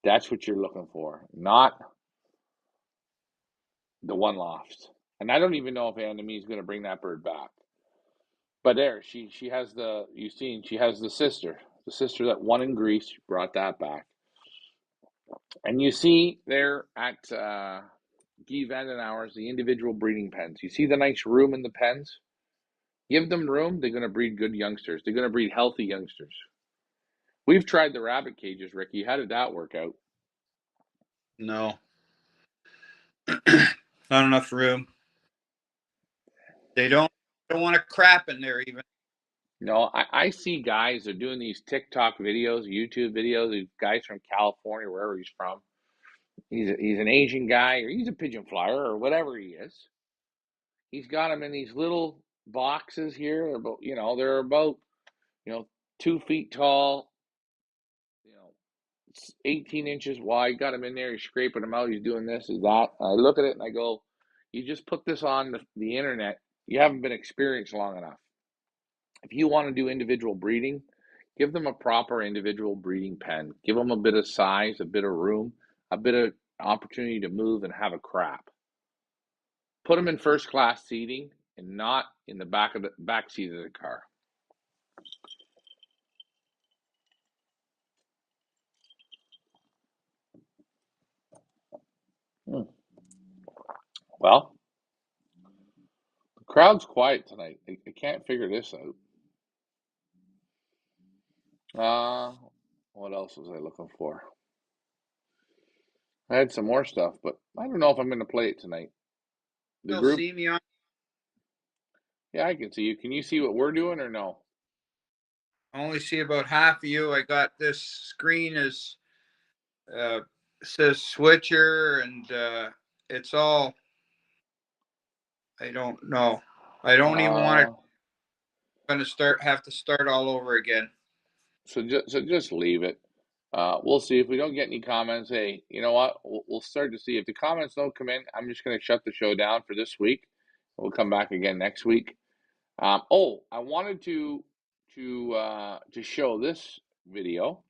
That's what you're looking for, not the one loft. And I don't even know if Annemie is going to bring that bird back. But there, she has she has the sister that won in Greece. She brought that back. And you see there at Guy Vandenauer's, the individual breeding pens. You see the nice room in the pens? Give them room, they're going to breed good youngsters. They're going to breed healthy youngsters. We've tried the rabbit cages, Ricky. How did that work out? No. Not enough room. They don't want to crap in there even. No, I see guys, they're doing these TikTok videos, YouTube videos, these guys from California, wherever he's from. He's an Asian guy, or he's a pigeon flyer, or whatever he is. He's got them in these little boxes here. They're about 2 feet tall, 18 inches wide. Got him in there. He's scraping them out. He's doing this, is that. I look at it and I go, you just put this on the internet. You haven't been experienced long enough. If you want to do individual breeding, give them a proper individual breeding pen. Give them a bit of size, a bit of room, a bit of opportunity to move and have a crap. Put them in first class seating and not in the back seat of the car. Well, the crowd's quiet tonight. I can't figure this out. What else was I looking for? I had some more stuff, but I don't know if I'm going to play it tonight. The You'll group, see me on. yeah, I can see you. Can you see what we're doing or no? I only see about half of you. I got this screen is says switcher and it's all. I don't know. I don't even want to. I'm going to have to start all over again. So just leave it. We'll see if we don't get any comments. Hey, you know what? We'll start to see if the comments don't come in. I'm just going to shut the show down for this week. We'll come back again next week. I wanted to show this video.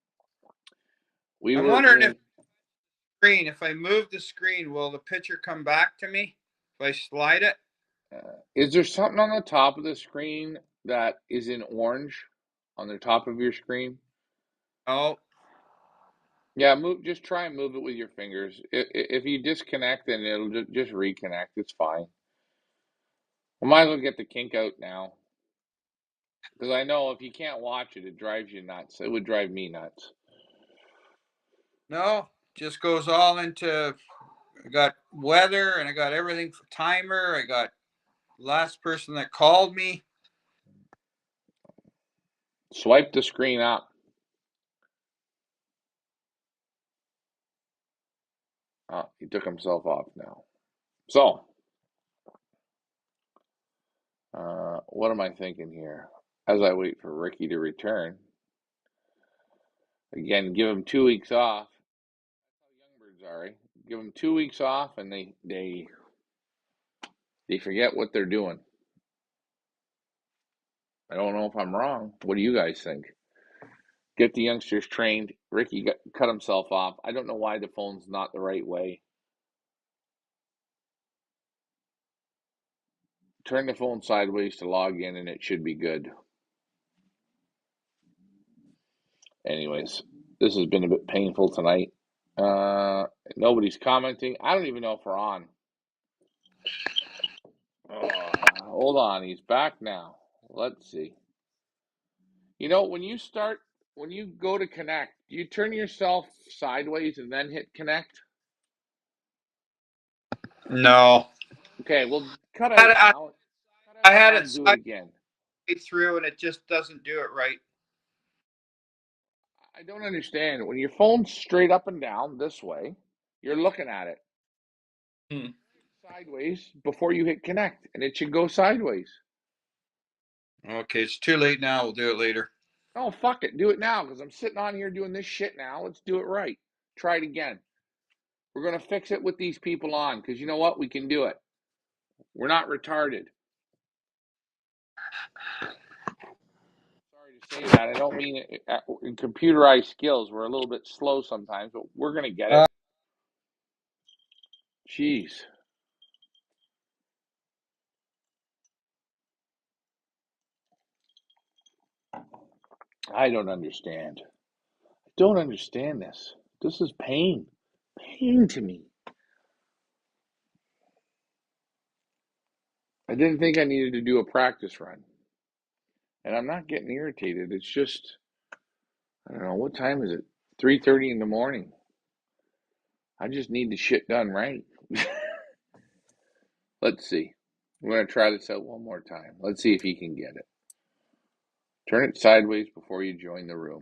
I'm wondering if screen. If I move the screen, will the picture come back to me if I slide it? Is there something on the top of the screen that is in orange on the top of your screen? Oh. Yeah, just try and move it with your fingers. If you disconnect, then it'll just reconnect. It's fine. We might as well get the kink out now. Because I know if you can't watch it, it drives you nuts. It would drive me nuts. No, just goes all into. I got weather and I got everything for timer. I got last person that called me. Swipe the screen up. Oh, he took himself off now. So, what am I thinking here? As I wait for Ricky to return. Again, give him 2 weeks off. That's how young birds are. Give them 2 weeks off, and they forget what they're doing. I don't know if I'm wrong. What do you guys think? Get the youngsters trained. Ricky cut himself off. I don't know why the phone's not the right way. Turn the phone sideways to log in, and it should be good. Anyways, this has been a bit painful tonight. Nobody's commenting. I don't even know if we're on. Hold on, he's back now. Let's see. When you go to connect, do you turn yourself sideways and then hit connect? No. Okay, well, cut out now. I had it do it again. Through and it just doesn't do it right. I don't understand. When your phone's straight up and down this way, you're looking at it. Hmm. Sideways before you hit connect, and it should go sideways. Okay, it's too late now. We'll do it later. Oh, fuck it. Do it now because I'm sitting on here doing this shit now. Let's do it right. Try it again. We're going to fix it with these people on because you know what? We can do it. We're not retarded. Sorry to say that. I don't mean it in computerized skills. We're a little bit slow sometimes, but we're going to get it. Jeez. I don't understand. I don't understand this. This is pain. Pain to me. I didn't think I needed to do a practice run. And I'm not getting irritated. It's just, I don't know, what time is it? 3:30 in the morning. I just need the shit done right. Let's see. I'm going to try this out one more time. Let's see if he can get it. Turn it sideways before you join the room.